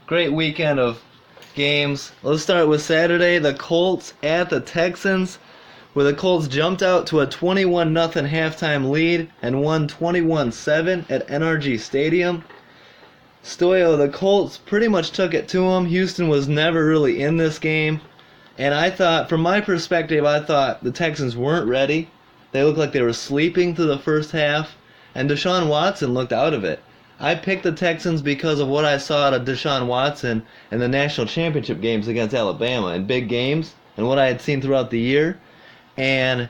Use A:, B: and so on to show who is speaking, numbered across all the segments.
A: Great weekend of games. Let's start with Saturday. The Colts at the Texans, where the Colts jumped out to a 21-0 halftime lead and won 21-7 at NRG Stadium. Stoyo, the Colts pretty much took it to them. Houston was never really in this game. And I thought, from my perspective, I thought the Texans weren't ready. They looked like they were sleeping through the first half, and Deshaun Watson looked out of it. I picked the Texans because of what I saw out of Deshaun Watson in the national championship games against Alabama in big games and what I had seen throughout the year. And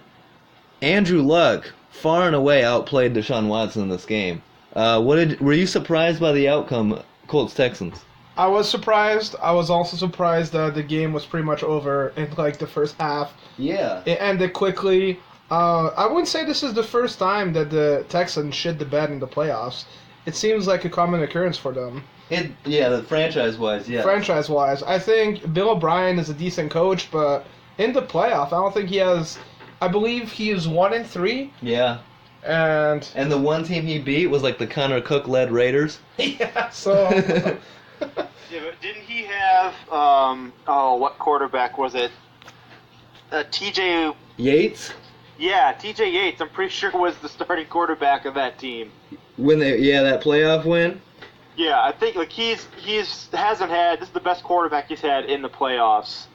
A: Andrew Luck far and away outplayed Deshaun Watson in this game. Were you surprised by the outcome, Colts-Texans?
B: I was surprised. I was also surprised that the game was pretty much over in the first half.
A: Yeah.
B: It ended quickly. I wouldn't say this is the first time that the Texans shit the bed in the playoffs. It seems like a common occurrence for them.
A: The franchise-wise, yeah.
B: Franchise-wise. I think Bill O'Brien is a decent coach, but in the playoff, I don't think he has... I believe he is 1-3.
A: Yeah.
B: And
A: the one team he beat was like the Connor Cook-led Raiders.
B: Yeah, so...
C: Yeah, but didn't he have, what quarterback was it? TJ...
A: Yates?
C: Yeah, TJ Yates, I'm pretty sure was the starting quarterback of that team.
A: That playoff win?
C: Yeah, I think this is the best quarterback he's had in the playoffs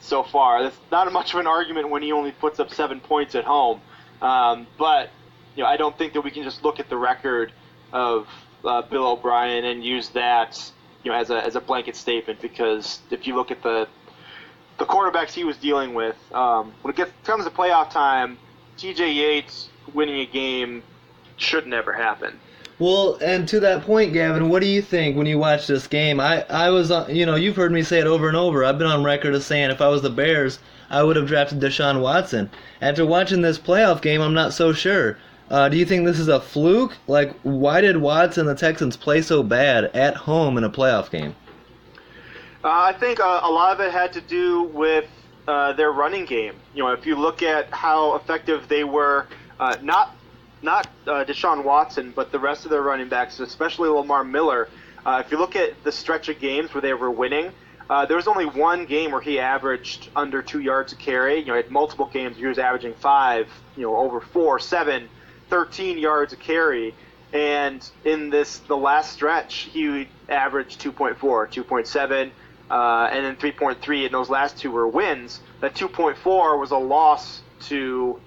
C: so far. That's not much of an argument when he only puts up 7 points at home. But I don't think that we can just look at the record of Bill O'Brien and use that as a blanket statement, because if you look at the quarterbacks he was dealing with, when it comes to playoff time, TJ Yates winning a game should never happen.
A: Well, and to that point, Gavin, what do you think when you watch this game? I was, you've heard me say it over and over. I've been on record as saying if I was the Bears, I would have drafted Deshaun Watson. After watching this playoff game, I'm not so sure. Do you think this is a fluke? Like, why did Watson and the Texans play so bad at home in a playoff game?
C: I think a lot of it had to do with their running game. If you look at how effective they were, not Deshaun Watson, but the rest of their running backs, especially Lamar Miller. If you look at the stretch of games where they were winning, there was only one game where he averaged under 2 yards a carry. He had multiple games where he was averaging 5, over 4, 7, 13 yards a carry. And in the last stretch, he averaged 2.4, 2.7, and then 3.3, and those last two were wins. That 2.4 was a loss to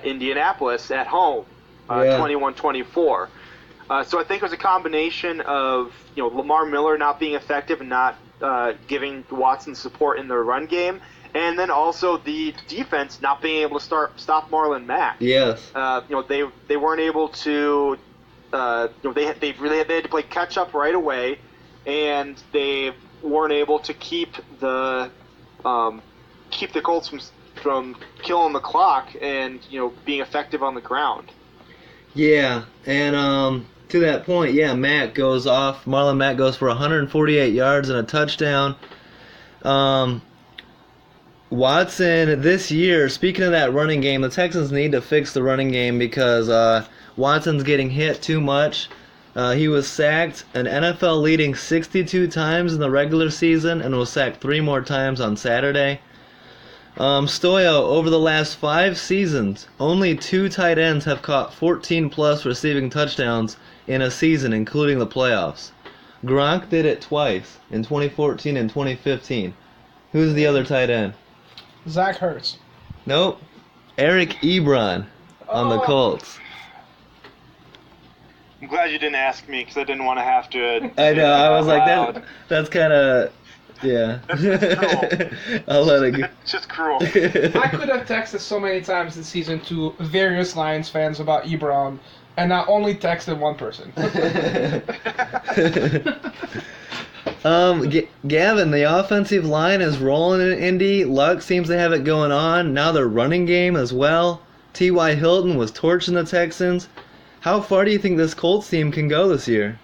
C: Indianapolis at home, 21-24. So I think it was a combination of Lamar Miller not being effective and not giving Watson support in the run game, and then also the defense not being able to stop Marlon Mack.
A: Yes.
C: They weren't able to. They had to play catch up right away, and they weren't able to keep the Colts from killing the clock and being effective on the ground.
A: Yeah, and to that point, Mack goes off. Marlon Mack goes for 148 yards and a touchdown. Watson this year, speaking of that running game, the Texans need to fix the running game because Watson's getting hit too much. He was sacked an NFL leading 62 times in the regular season and was sacked 3 more times on Saturday. Stoyo, over the last 5 seasons, only 2 tight ends have caught 14-plus receiving touchdowns in a season, including the playoffs. Gronk did it twice, in 2014 and 2015. Who's the other tight end?
B: Zach Ertz.
A: Nope. Eric Ebron on the Colts.
C: I'm glad you didn't ask me because I didn't want to have to.
A: I know, I was like, that's kind of... Yeah.
C: That's cruel.
A: I'll let it go.
C: It's just cruel.
B: I could have texted so many times this season to various Lions fans about Ebron, and I only texted one person.
A: Gavin, the offensive line is rolling in Indy. Luck seems to have it going on. Now their running game as well. T.Y. Hilton was torching the Texans. How far do you think this Colts team can go this year?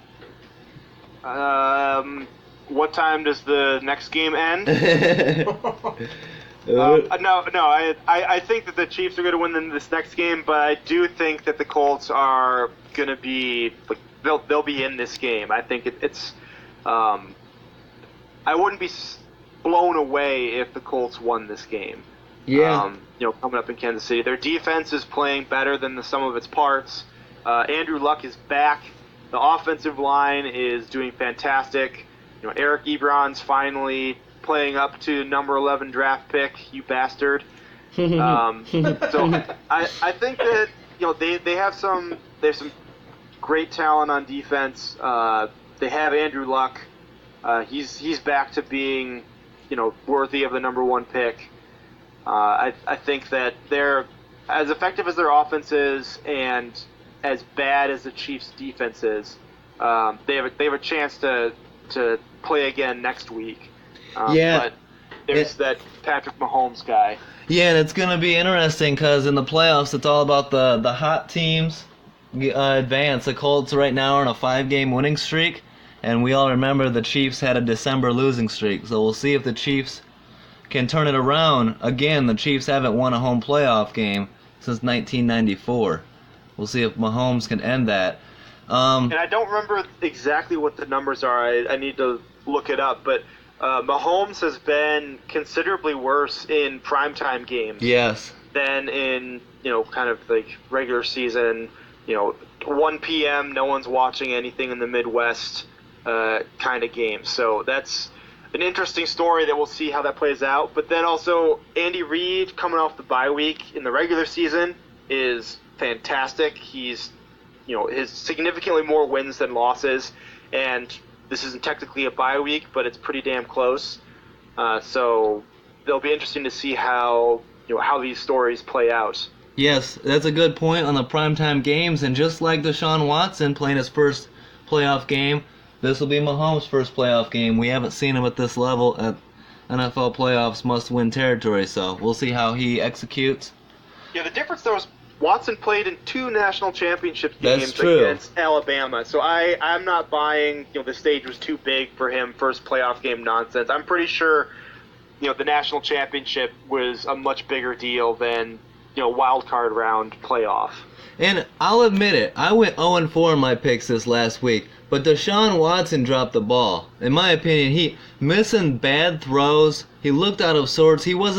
C: What time does the next game end?
A: No.
C: I think that the Chiefs are going to win this next game, but I do think that the Colts are going to be they'll be in this game. I think it's I wouldn't be blown away if the Colts won this game.
A: Yeah.
C: Coming up in Kansas City, their defense is playing better than the sum of its parts. Andrew Luck is back. The offensive line is doing fantastic. Eric Ebron's finally playing up to number 11 draft pick. You bastard. So I think that they have some great talent on defense. They have Andrew Luck. He's back to being worthy of the number 1 pick. I think that they're as effective as their offense is and as bad as the Chiefs' defense is. They have a chance to play again next week. But there's that Patrick Mahomes guy.
A: Yeah, and it's going to be interesting because in the playoffs, it's all about the hot teams advance. The Colts right now are on a 5-game winning streak, and we all remember the Chiefs had a December losing streak. So we'll see if the Chiefs can turn it around. Again, the Chiefs haven't won a home playoff game since 1994. We'll see if Mahomes can end that.
C: And I don't remember exactly what the numbers are. I need to look it up, but Mahomes has been considerably worse in primetime games.
A: Yes.
C: Than in, kind of like regular season, 1 p.m., no one's watching anything in the Midwest kind of game. So that's an interesting story that we'll see how that plays out. But then also Andy Reid coming off the bye week in the regular season is fantastic. He's his significantly more wins than losses, and this isn't technically a bye week, but it's pretty damn close. So it'll be interesting to see how these stories play out.
A: Yes, that's a good point on the primetime games, and just like Deshaun Watson playing his first playoff game, this will be Mahomes' first playoff game. We haven't seen him at this level at NFL playoffs must-win territory, so we'll see how he executes.
C: Yeah, the difference though is Watson played in 2 national championship games
A: true.
C: Against Alabama, so I'm not buying the stage was too big for him first playoff game nonsense. I'm pretty sure the national championship was a much bigger deal than wild card round playoff.
A: And I'll admit it, I went 0-4 in my picks this last week, but Deshaun Watson dropped the ball. In my opinion, he missing bad throws. He looked out of sorts. He was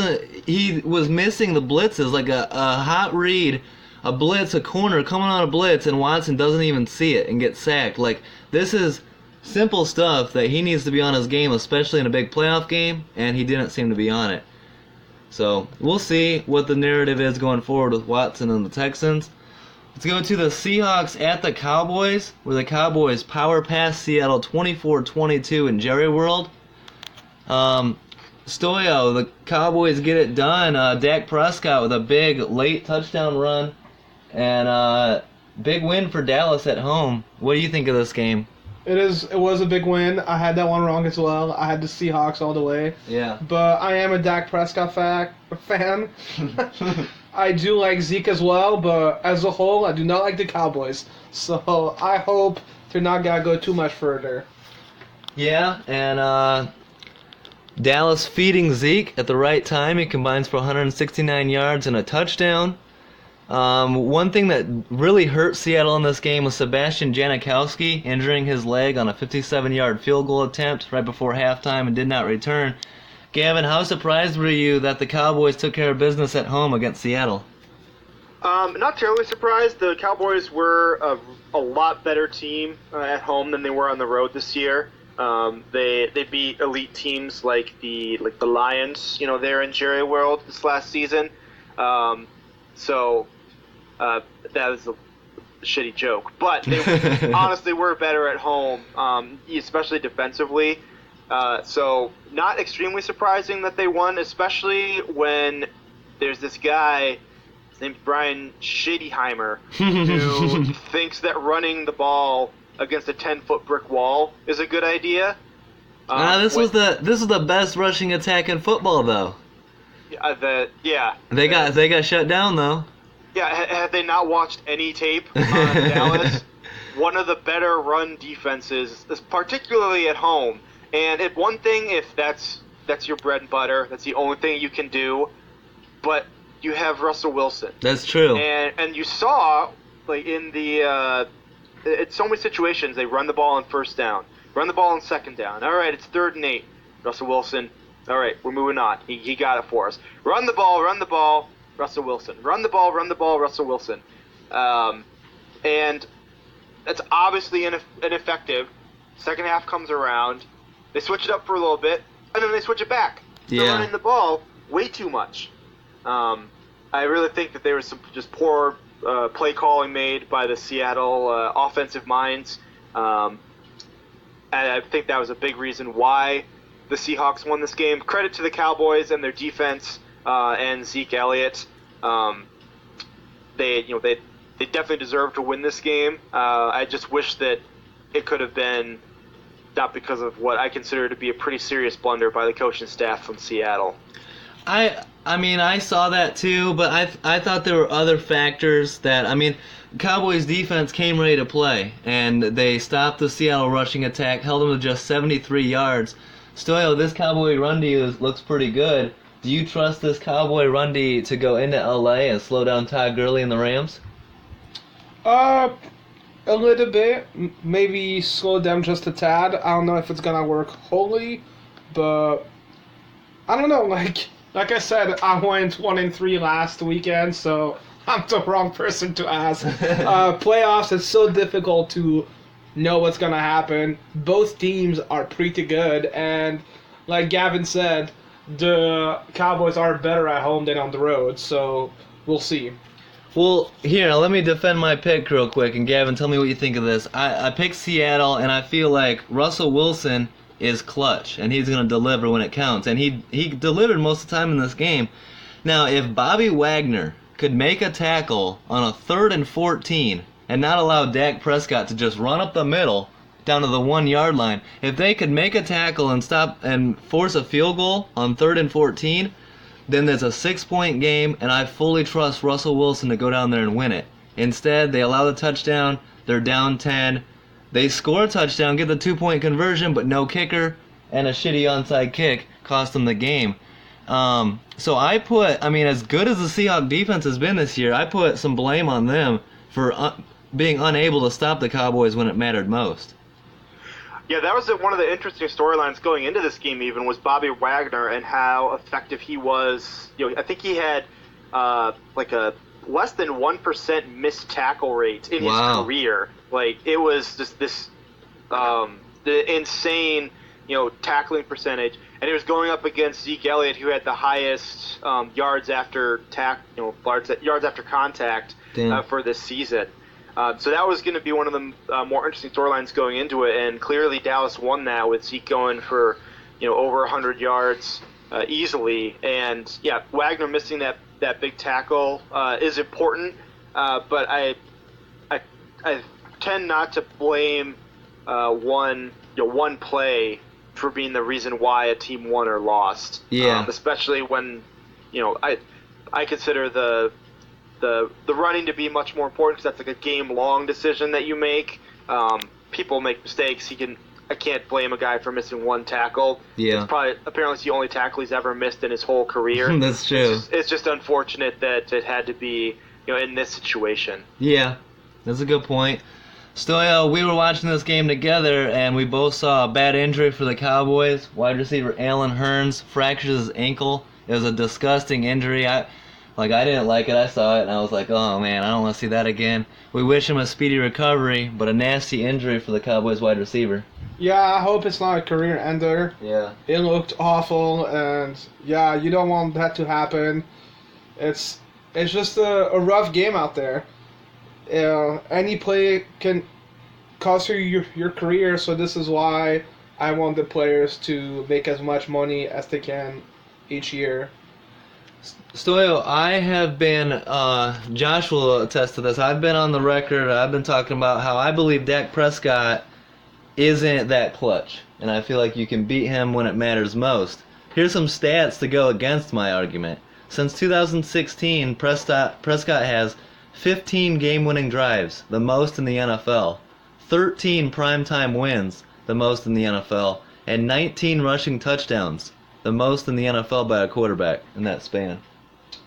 A: missing the blitzes, like a hot read, a blitz, a corner coming on a blitz, and Watson doesn't even see it and gets sacked. Like, this is simple stuff that he needs to be on his game, especially in a big playoff game, and he didn't seem to be on it. So we'll see what the narrative is going forward with Watson and the Texans. Let's go to the Seahawks at the Cowboys, where the Cowboys power pass Seattle 24-22 in Jerry World. Stoyo, the Cowboys get it done. Dak Prescott with a big late touchdown run, and big win for Dallas at home. What do you think of this game?
B: It was a big win. I had that one wrong as well. I had the Seahawks all the way.
A: Yeah.
B: But I am a Dak Prescott fan. I do like Zeke as well, but as a whole, I do not like the Cowboys. So I hope they're not going to go too much further.
A: Yeah, and Dallas feeding Zeke at the right time. He combines for 169 yards and a touchdown. One thing that really hurt Seattle in this game was Sebastian Janikowski injuring his leg on a 57-yard field goal attempt right before halftime and did not return. Gavin, how surprised were you that the Cowboys took care of business at home against Seattle?
C: Not terribly surprised. The Cowboys were a lot better team at home than they were on the road this year. They beat elite teams like the Lions, there in Jerry World this last season. So that was a shitty joke, but they honestly were better at home, especially defensively. So not extremely surprising that they won, especially when there's this guy, his name's Brian Schottenheimer, who thinks that running the ball against a 10-foot brick wall is a good idea.
A: This was the best rushing attack in football, though. They got shut down, though.
C: Yeah, had they not watched any tape on Dallas, one of the better run defenses, particularly at home. And one thing, if that's your bread and butter, that's the only thing you can do. But you have Russell Wilson.
A: That's true.
C: And you saw, like in so many situations, they run the ball on first down. Run the ball on second down. All right, it's 3rd and 8. Russell Wilson. All right, we're moving on. He got it for us. Run the ball, Russell Wilson. Run the ball, Russell Wilson. And that's obviously ineffective. Second half comes around. They switch it up for a little bit, and then they switch it back. They're running the ball way too much. I really think that there was some just poor play calling made by the Seattle offensive minds. And I think that was a big reason why the Seahawks won this game. Credit to the Cowboys and their defense and Zeke Elliott. They definitely deserve to win this game. I just wish that it could have been not because of what I consider to be a pretty serious blunder by the coaching staff from Seattle.
A: I mean, I saw that too, but I thought there were other factors that, Cowboys defense came ready to play, and they stopped the Seattle rushing attack, held them to just 73 yards. Stoyo, this Cowboy run D looks pretty good. Do you trust this Cowboy run D to go into LA and slow down Todd Gurley and the Rams?
B: A little bit. Maybe slow them just a tad. I don't know if it's gonna work wholly, but I don't know. Like I said, I went 1-3 last weekend, so I'm the wrong person to ask. Playoffs is so difficult to know what's gonna happen. Both teams are pretty good, and like Gavin said, the Cowboys are better at home than on the road. So we'll see.
A: Well, here, let me defend my pick real quick, and Gavin, tell me what you think of this. I picked Seattle, and I feel like Russell Wilson is clutch, and he's going to deliver when it counts. And he delivered most of the time in this game. Now, if Bobby Wagner could make a tackle on a 3rd and 14 and not allow Dak Prescott to just run up the middle down to the 1-yard line, if they could make a tackle and stop and force a field goal on 3rd and 14, then there's a 6-point game, and I fully trust Russell Wilson to go down there and win it. Instead, they allow the touchdown, they're down 10, they score a touchdown, get the 2-point conversion, but no kicker, and a shitty onside kick cost them the game. So I put, as good as the Seahawks defense has been this year, I put some blame on them for being unable to stop the Cowboys when it mattered most.
C: Yeah, that was one of the interesting storylines going into this game. Even was Bobby Wagner and how effective he was. I think he had like a less than 1% missed tackle rate in his career. Like it was just this the insane tackling percentage, and he was going up against Zeke Elliott, who had the highest yards after yards after contact for this season. So that was going to be one of the more interesting storylines going into it, and clearly Dallas won that with Zeke going for over 100 yards easily. And yeah, Wagner missing that big tackle is important, but I tend not to blame one play for being the reason why a team won or lost.
A: Yeah,
C: especially when I consider the running to be much more important, because that's like a game-long decision that you make. People make mistakes. I can't blame a guy for missing one tackle.
A: Yeah.
C: Apparently it's the only tackle he's ever missed in his whole career.
A: That's true.
C: It's just unfortunate that it had to be in this situation.
A: Yeah, that's a good point. Stoyo, we were watching this game together, and we both saw a bad injury for the Cowboys. Wide receiver Allen Hurns fractured his ankle. It was a disgusting injury. I didn't like it. I saw it, and I was like, oh, man, I don't want to see that again. We wish him a speedy recovery, but a nasty injury for the Cowboys wide receiver.
B: Yeah, I hope it's not a career ender.
A: Yeah.
B: It looked awful, and yeah, you don't want that to happen. It's just a rough game out there. Any play can cost you your career, so this is why I want the players to make as much money as they can each year.
A: Stoyo, I have been, Josh will attest to this, I've been on the record, I've been talking about how I believe Dak Prescott isn't that clutch, and I feel like you can beat him when it matters most. Here's some stats to go against my argument. Since 2016, Prescott has 15 game-winning drives, the most in the NFL, 13 primetime wins, the most in the NFL, and 19 rushing touchdowns, the most in the NFL by a quarterback in that span.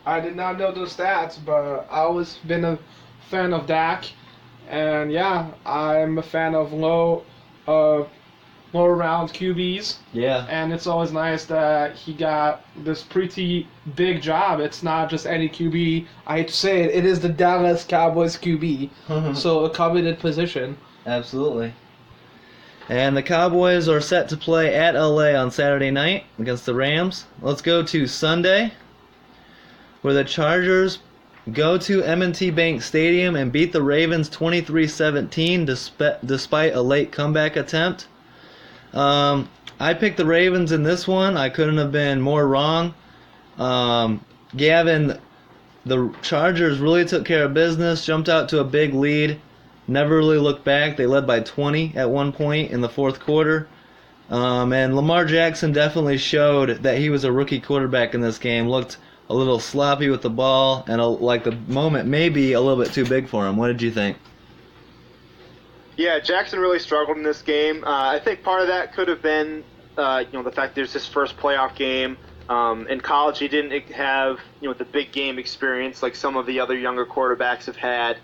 B: I did not know those stats, but I always been a fan of Dak, and yeah, I'm a fan of lower round QBs.
A: Yeah.
B: And it's always nice that he got this pretty big job. It's not just any QB. I hate to say it, it is the Dallas Cowboys QB. So a coveted position.
A: Absolutely. And the Cowboys are set to play at LA on Saturday night against the Rams. Let's go to Sunday, where the Chargers go to M&T Bank Stadium and beat the Ravens 23-17 despite a late comeback attempt. I picked the Ravens in this one. I couldn't have been more wrong. Gavin, the Chargers really took care of business, jumped out to a big lead, never really looked back. They led by 20 at one point in the fourth quarter. And Lamar Jackson definitely showed that he was a rookie quarterback in this game. Looked a little sloppy with the ball, and like the moment maybe a little bit too big for him. What did you think?
C: Yeah, Jackson really struggled in this game. I think part of that could have been, the fact there's his first playoff game. In college, he didn't have, the big game experience like some of the other younger quarterbacks have had.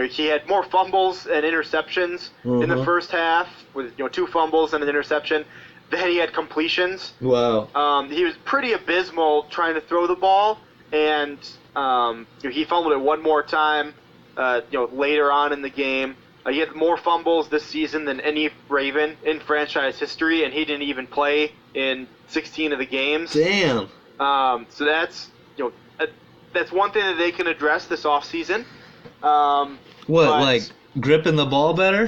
C: He had more fumbles and interceptions in the first half with 2 fumbles and an interception. Then he had completions.
A: Wow.
C: He was pretty abysmal trying to throw the ball, and he fumbled it one more time. Later on in the game, he had more fumbles this season than any Raven in franchise history, and he didn't even play in 16 of the games.
A: Damn.
C: So that's one thing that they can address this offseason.
A: Like gripping the ball better?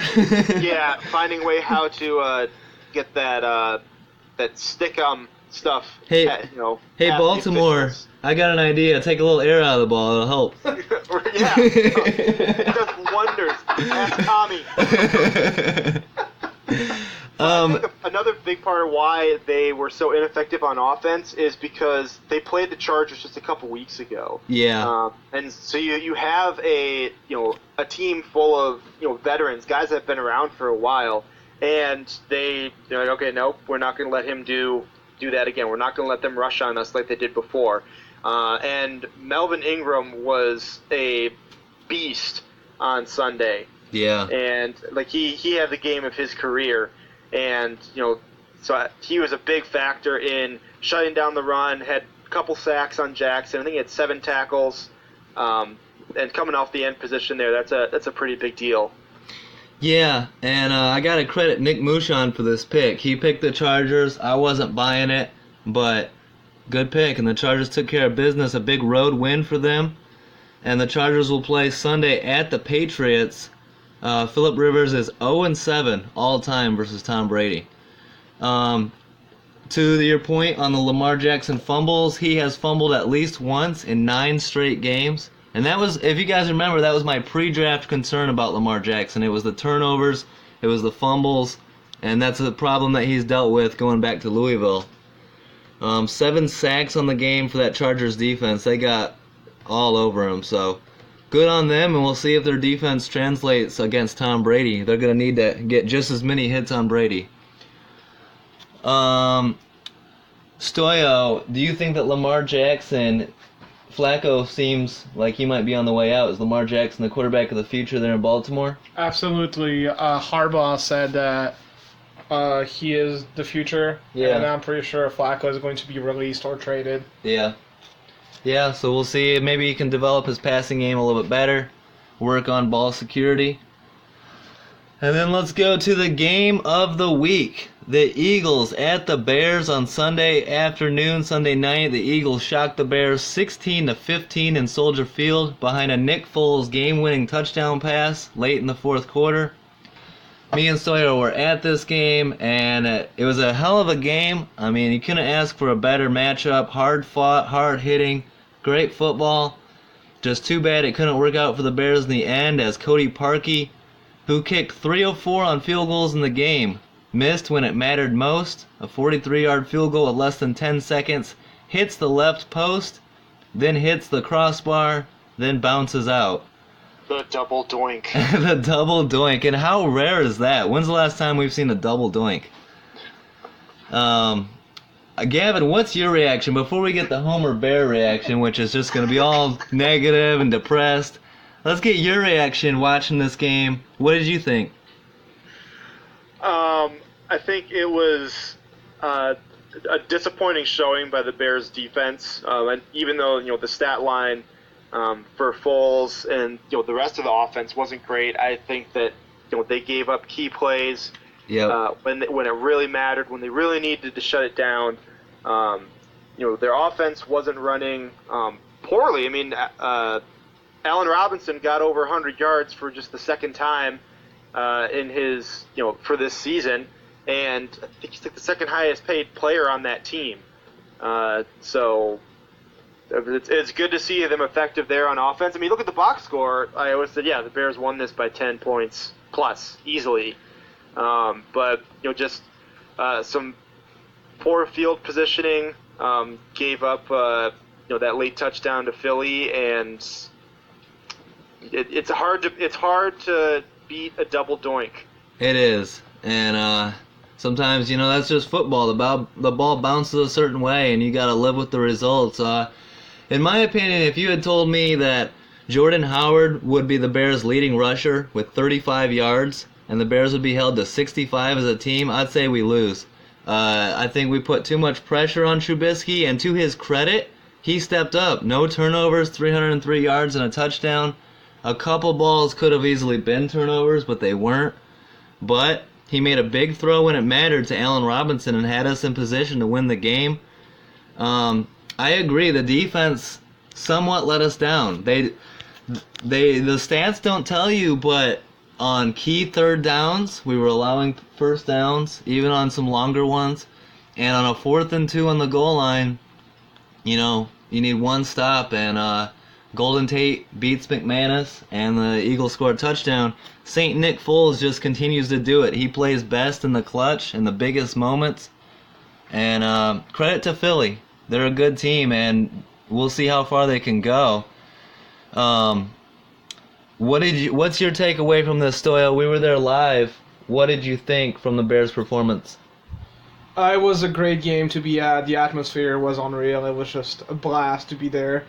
C: Yeah, finding a way how to get that stick stuff.
A: Hey, hey,
C: at
A: Baltimore! I got an idea. Take a little air out of the ball. It'll help.
C: Yeah, it does wonders. Ask Tommy. I think another big part of why they were so ineffective on offense is because they played the Chargers just a couple weeks ago.
A: Yeah.
C: And so you have a team full of veterans, guys that have been around for a while, and they're like, okay, nope, we're not going to let him do that again. We're not going to let them rush on us like they did before. And Melvin Ingram was a beast on Sunday.
A: Yeah.
C: And he had the game of his career. And, so he was a big factor in shutting down the run, had a couple sacks on Jackson. I think he had 7 tackles. And coming off the end position there, that's a pretty big deal.
A: Yeah, and I got to credit Nick Mushon for this pick. He picked the Chargers. I wasn't buying it, but good pick. And the Chargers took care of business, a big road win for them. And the Chargers will play Sunday at the Patriots. Phillip Rivers is 0-7 all-time versus Tom Brady. To your point on the Lamar Jackson fumbles, he has fumbled at least once in 9 straight games. And that was, if you guys remember, that was my pre-draft concern about Lamar Jackson. It was the turnovers, it was the fumbles, and that's a problem that he's dealt with going back to Louisville. 7 sacks on the game for that Chargers defense. They got all over him, so good on them, and we'll see if their defense translates against Tom Brady. They're going to need to get just as many hits on Brady. Stoyo, do you think that Lamar Jackson, Flacco seems like he might be on the way out? Is Lamar Jackson the quarterback of the future there in Baltimore?
B: Absolutely. Harbaugh said that he is the future, and I'm pretty sure Flacco is going to be released or traded.
A: Yeah. Yeah, so we'll see. Maybe he can develop his passing game a little bit better, work on ball security. And then let's go to the game of the week. The Eagles at the Bears on Sunday afternoon, Sunday night. The Eagles shocked the Bears 16-15 in Soldier Field behind a Nick Foles game-winning touchdown pass late in the fourth quarter. Me and Stoyo were at this game, and it was a hell of a game. I mean, you couldn't ask for a better matchup. Hard-fought, hard-hitting, great football. Just too bad it couldn't work out for the Bears in the end, as Cody Parkey, who kicked 3 of 4 on field goals in the game, missed when it mattered most. A 43-yard field goal with less than 10 seconds, hits the left post, then hits the crossbar, then bounces out.
C: The double doink.
A: The double doink. And how rare is that? When's the last time we've seen a double doink? Gavin, what's your reaction before we get the Homer Bear reaction, which is just going to be all negative and depressed? Let's get your reaction watching this game. What did you think?
C: I think it was a disappointing showing by the Bears defense, and even though the stat line for Foles and the rest of the offense wasn't great, I think that they gave up key plays when it really mattered, when they really needed to shut it down. Their offense wasn't running poorly. I mean, Allen Robinson got over 100 yards for just the second time in his for this season. And I think he's like the second highest paid player on that team. So it's good to see them effective there on offense. I mean, look at the box score. I always said, the Bears won this by 10 points plus, easily. But, just some poor field positioning, gave up, that late touchdown to Philly, and it's hard to beat a double doink.
A: It is. And, sometimes, that's just football. The ball bounces a certain way, and you got to live with the results. In my opinion, if you had told me that Jordan Howard would be the Bears' leading rusher with 35 yards, and the Bears would be held to 65 as a team, I'd say we lose. I think we put too much pressure on Trubisky, and to his credit, he stepped up. No turnovers, 303 yards, and a touchdown. A couple balls could have easily been turnovers, but they weren't. But he made a big throw when it mattered to Allen Robinson and had us in position to win the game. I agree. The defense somewhat let us down. The stats don't tell you, but on key third downs, we were allowing first downs, even on some longer ones. And on a 4th and 2 on the goal line, you need one stop, and Golden Tate beats McManus, and the Eagles score a touchdown. St. Nick Foles just continues to do it. He plays best in the clutch, in the biggest moments. And credit to Philly. They're a good team, and we'll see how far they can go. What's your takeaway from this, Stoyo? We were there live. What did you think from the Bears' performance?
B: It was a great game to be at. The atmosphere was unreal. It was just a blast to be there.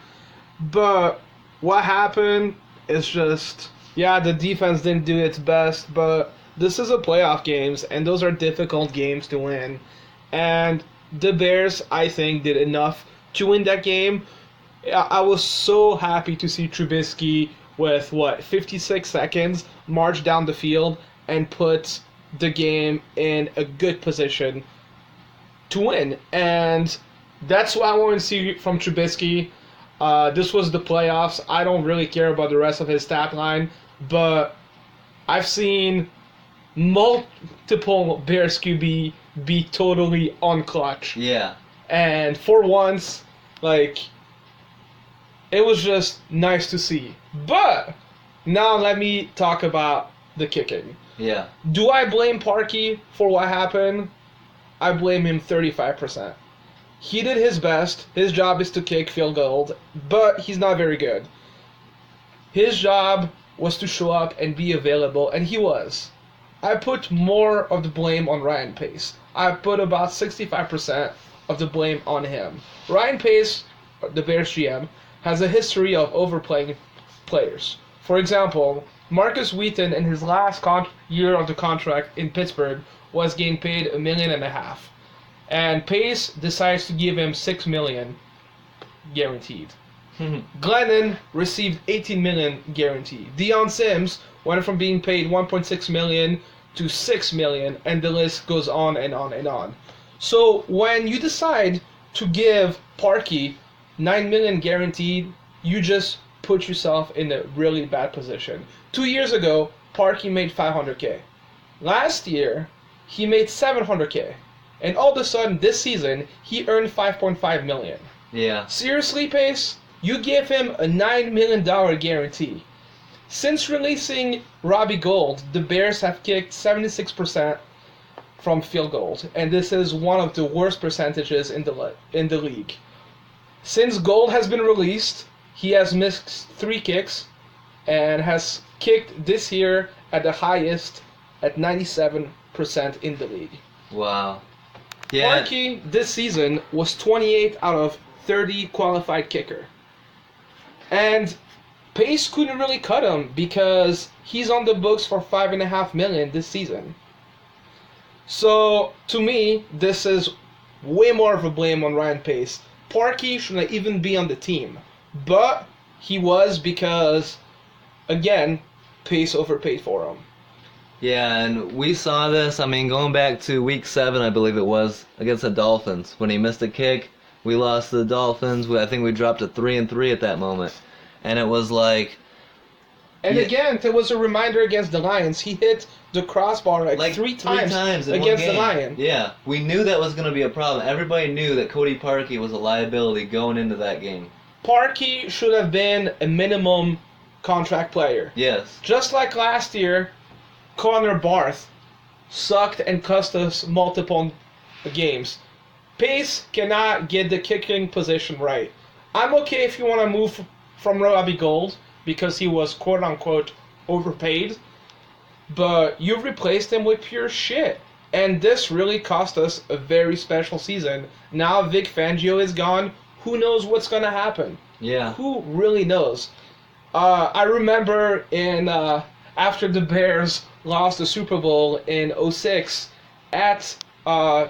B: But what happened is just, the defense didn't do its best, but this is a playoff games, and those are difficult games to win. And the Bears, I think, did enough to win that game. I was so happy to see Trubisky with, 56 seconds, march down the field and put the game in a good position to win. And that's what I want to see from Trubisky. This was the playoffs. I don't really care about the rest of his stat line, but I've seen multiple Bears QB be totally unclutch.
A: Yeah.
B: And for once, it was just nice to see. But now let me talk about the kicking.
A: Yeah.
B: Do I blame Parkey for what happened? I blame him 35%. He did his best. His job is to kick field goals, but he's not very good. His job was to show up and be available, and he was. I put more of the blame on Ryan Pace. I put about 65% of the blame on him. Ryan Pace, the Bears GM, has a history of overplaying players. For example, Marcus Wheaton in his last year of the contract in Pittsburgh was getting paid $1.5 million. And Pace decides to give him $6 million guaranteed. Glennon received $18 million guaranteed. Deion Sims went from being paid $1.6 million to $6 million, and the list goes on and on and on. So when you decide to give Parkey $9 million guaranteed, you just put yourself in a really bad position. 2 years ago, Parkey made $500K. Last year, he made $700K. And all of a sudden, this season, he earned $5.5 million.
A: Yeah.
B: Seriously, Pace? You give him a $9 million guarantee. Since releasing Robbie Gould, the Bears have kicked 76% from field goals, and this is one of the worst percentages in the league. Since Gould has been released, he has missed 3 kicks and has kicked this year at the highest at 97% in the league.
A: Wow. Yeah.
B: Parkey this season was 28 out of 30 qualified kicker. And Pace couldn't really cut him because he's on the books for $5.5 million this season. So, to me, this is way more of a blame on Ryan Pace. Parkey shouldn't even be on the team. But he was because, again, Pace overpaid for him.
A: Yeah, and we saw this, I mean, going back to week 7, I believe it was, against the Dolphins. When he missed a kick, we lost to the Dolphins. I think we dropped to 3-3 at that moment. And it was like...
B: And
A: Yeah.
B: again, there was a reminder against the Lions. He hit the crossbar like three times
A: in one
B: against the
A: game.
B: Lion.
A: Yeah, we knew that was going to be a problem. Everybody knew that Cody Parkey was a liability going into that game.
B: Parkey should have been a minimum contract player.
A: Yes.
B: Just like last year, Connor Barth sucked and cost us multiple games. Pace cannot get the kicking position right. I'm okay if you want to move from Robbie Gould because he was quote-unquote overpaid, but you've replaced him with pure shit. And this really cost us a very special season. Now Vic Fangio is gone. Who knows what's going to happen?
A: Yeah.
B: Who really knows? I remember after the Bears lost the Super Bowl in 2006 at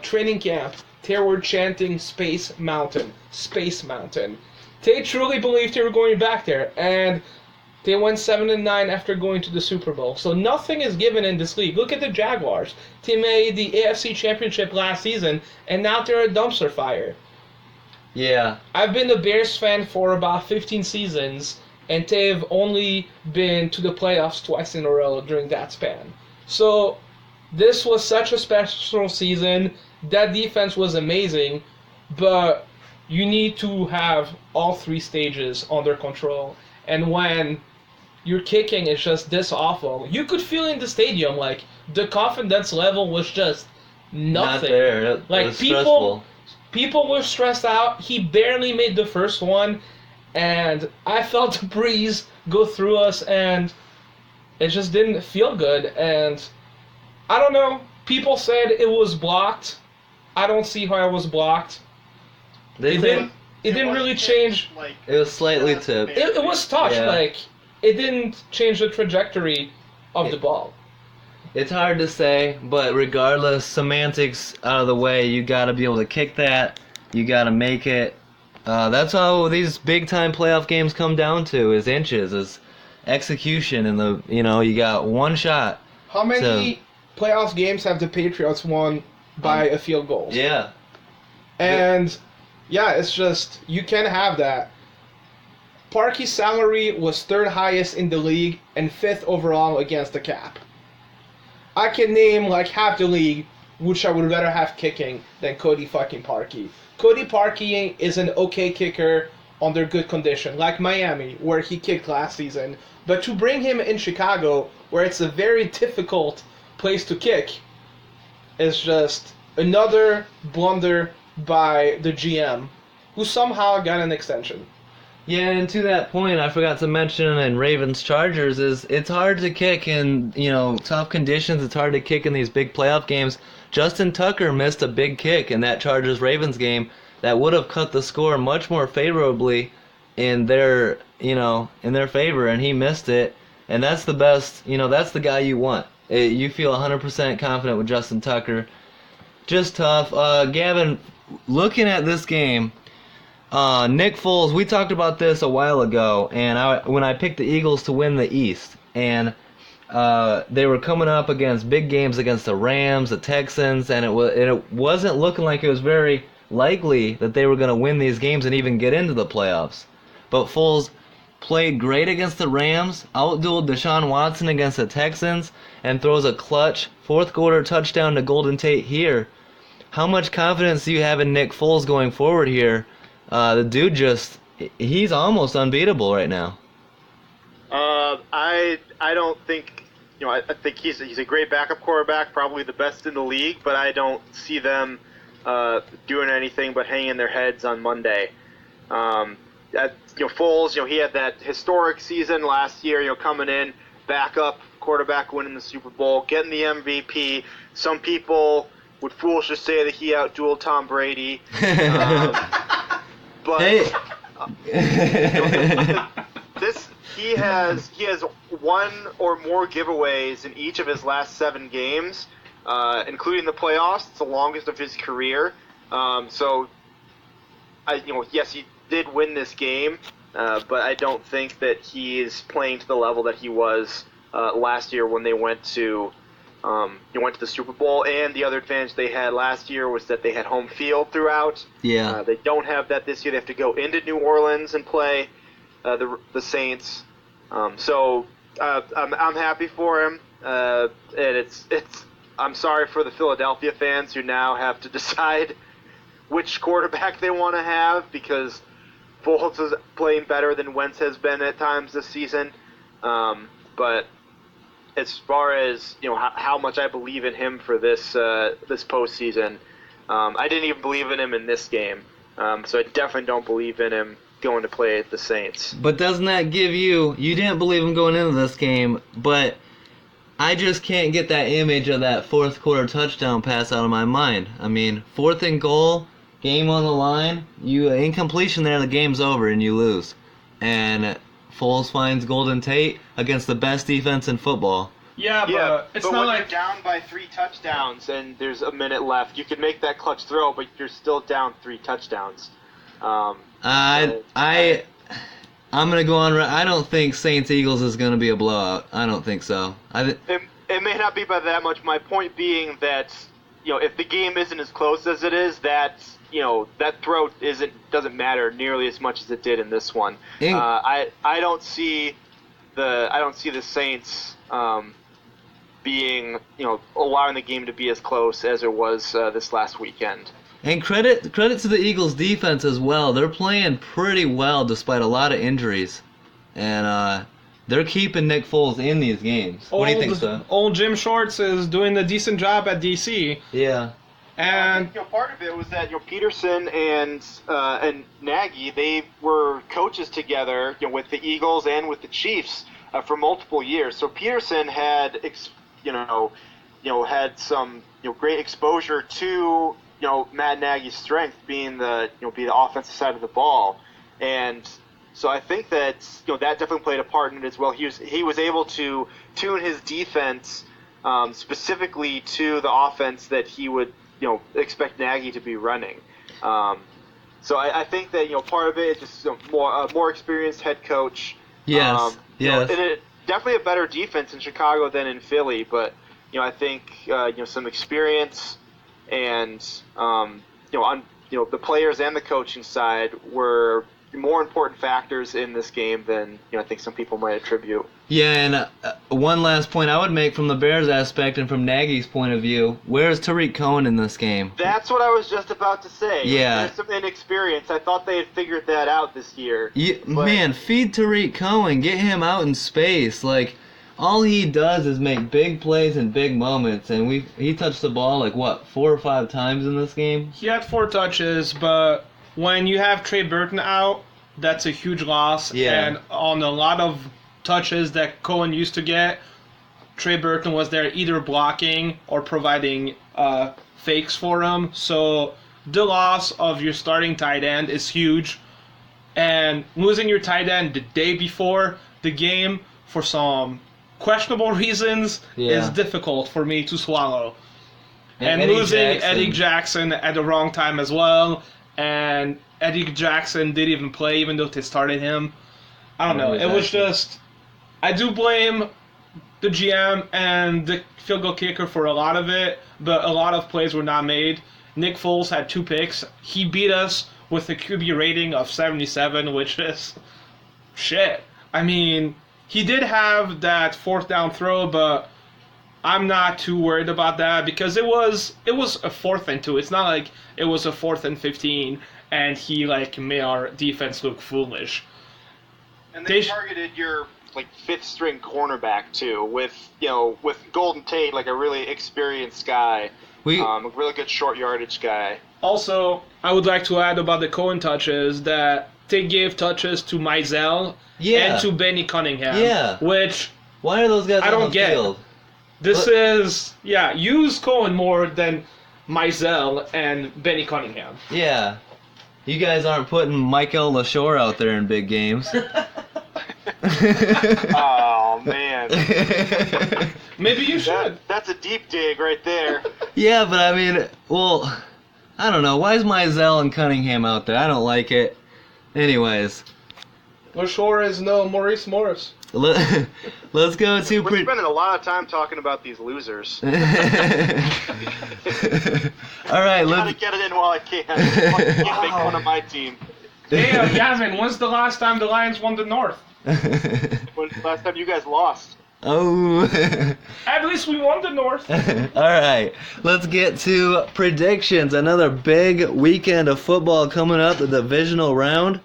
B: training camp, they were chanting Space Mountain, Space Mountain. They truly believed they were going back there, and they went 7-9 after going to the Super Bowl. So nothing is given in this league. Look at the Jaguars. They made the AFC Championship last season, and now they're a dumpster fire.
A: Yeah.
B: I've been a Bears fan for about 15 seasons, and they've only been to the playoffs twice in a row during that span. So this was such a special season. That defense was amazing, but you need to have all 3 stages under control. And when your kicking is just this awful, you could feel in the stadium, like, the confidence level was just nothing.
A: Not there. It
B: Like,
A: was stressful.
B: People were stressed out. He barely made the first one, and I felt the breeze go through us, and it just didn't feel good. And I don't know. People said it was blocked. I don't see how it was blocked. It didn't really change.
C: Like,
A: It was slightly tipped.
B: It was touched.
A: Yeah.
B: Like, it didn't change the trajectory of the ball.
A: It's hard to say, but regardless, semantics out of the way, you got to be able to kick that. You got to make it. That's how these big-time playoff games come down to, is inches, is execution. And you got one shot.
B: How many playoff games have the Patriots won by a field goal?
A: Yeah.
B: And yeah, it's just, you can't have that. Parkey's salary was 3rd highest in the league and 5th overall against the cap. I can name like half the league which I would rather have kicking than Cody fucking Parkey. Cody Parkey is an okay kicker under good condition, like Miami, where he kicked last season. But to bring him in Chicago, where it's a very difficult place to kick, is just another blunder by the GM, who somehow got an extension.
A: Yeah, and to that point, I forgot to mention in Ravens Chargers is it's hard to kick in tough conditions. It's hard to kick in these big playoff games. Justin Tucker missed a big kick in that Chargers Ravens game that would have cut the score much more favorably in their favor, and he missed it. And that's the best. That's the guy you want. You feel 100% confident with Justin Tucker. Just tough. Gavin, looking at this game. Nick Foles, we talked about this a while ago, and when I picked the Eagles to win the East, and they were coming up against big games against the Rams, the Texans, and it wasn't looking like it was very likely that they were going to win these games and even get into the playoffs. But Foles played great against the Rams, outdueled Deshaun Watson against the Texans, and throws a clutch 4th-quarter touchdown to Golden Tate here. How much confidence do you have in Nick Foles going forward here? The dude he's almost unbeatable right now.
C: I don't think, I think he's a great backup quarterback, probably the best in the league, but I don't see them doing anything but hanging their heads on Monday. Foles, he had that historic season last year, coming in, backup quarterback winning the Super Bowl, getting the MVP. Some people would foolishly say that he outdueled Tom Brady. But
A: Hey.
C: he has 1 or more giveaways in each of his last 7 games. including the playoffs. It's the longest of his career. Yes, he did win this game, but I don't think that he is playing to the level that he was last year when they went to the Super Bowl. And the other advantage they had last year was that they had home field throughout.
A: Yeah.
C: They don't have that this year. They have to go into New Orleans and play the Saints. I'm happy for him, and I'm sorry for the Philadelphia fans who now have to decide which quarterback they want to have, because Foles is playing better than Wentz has been at times this season. But as far as how much I believe in him for this postseason, I didn't even believe in him in this game. So I definitely don't believe in him going to play the Saints.
A: But doesn't that give you didn't believe him going into this game, but I just can't get that image of that fourth quarter touchdown pass out of my mind. I mean, 4th and goal, game on the line, incompletion there, the game's over and you lose. And Foles finds Golden Tate against the best defense in football.
B: Yeah, but it's
C: but
B: not
C: when
B: like
C: you're down by 3 touchdowns and there's a minute left, you could make that clutch throw, but you're still down 3 touchdowns.
A: I'm gonna go on. I don't think Saints Eagles is gonna be a blowout. I don't think so.
C: It may not be by that much. My point being that if the game isn't as close as it is, that throw doesn't matter nearly as much as it did in this one. I don't see the Saints being allowing the game to be as close as it was this last weekend.
A: And credit to the Eagles defense as well. They're playing pretty well despite a lot of injuries, and they're keeping Nick Foles in these games. What do you think, sir?
B: Old Jim Shorts is doing a decent job at DC.
A: Yeah.
B: And
C: part of it was that Peterson and Nagy, they were coaches together with the Eagles and with the Chiefs for multiple years. So Peterson had had some great exposure to Matt Nagy's strength being the offensive side of the ball, and so I think that that definitely played a part in it as well. He was able to tune his defense specifically to the offense that he would expect Nagy to be running. So I think that part of it is just more experienced head coach.
A: Yes. Yes.
C: And definitely a better defense in Chicago than in Philly, but I think some experience and on the players and the coaching side were more important factors in this game than I think some people might attribute.
A: Yeah, and one last point I would make from the Bears aspect and from Nagy's point of view, where's Tariq Cohen in this game?
C: That's what I was just about to say.
A: Yeah.
C: There's some inexperience. I thought they had figured that out this year.
A: Man, feed Tariq Cohen. Get him out in space. Like, all he does is make big plays in big moments, and he touched the ball 4 or 5 times in this game?
B: He had 4 touches, but when you have Trey Burton out, that's a huge loss.
A: Yeah.
B: And on a lot of touches that Cohen used to get, Trey Burton was there either blocking or providing fakes for him. So the loss of your starting tight end is huge. And losing your tight end the day before the game for some questionable reasons is difficult for me to swallow. And losing Eddie Jackson at the wrong time as well. And Eddie Jackson didn't even play even though they started him. I don't know. It was just... I do blame the GM and the field goal kicker for a lot of it, but a lot of plays were not made. Nick Foles had 2 picks. He beat us with a QB rating of 77, which is shit. I mean, he did have that 4th down throw, but I'm not too worried about that because it was a 4th and 2. It's not like it was a 4th and 15 and he made our defense look foolish.
C: And they targeted your 5th string cornerback too, with Golden Tate, a really experienced guy, a really good short yardage guy.
B: Also, I would like to add about the Cohen touches that they gave touches to Mizell and to Benny Cunningham.
A: Yeah.
B: Which
A: why are those guys
B: I
A: on
B: don't
A: the
B: get.
A: field?
B: Use Cohen more than Mizell and Benny Cunningham.
A: Yeah. You guys aren't putting Michael LaShore out there in big games.
C: Oh man. Gavin.
B: Maybe you should.
C: That's a deep dig right there.
A: Yeah, but I mean, well, I don't know. Why is Mizell and Cunningham out there? I don't like it. Anyways,
B: LaShore is no Maurice Morris.
A: let's go to...
C: We're spending a lot of time talking about these losers.
A: All right,
C: Gotta get it in while I can. I can't make fun of my team.
B: Hey, Gavin, when's the last time the Lions won the North?
C: When's the last time you guys lost?
A: Oh.
B: At least we won the North.
A: All right, let's get to predictions. Another big weekend of football coming up, the divisional round.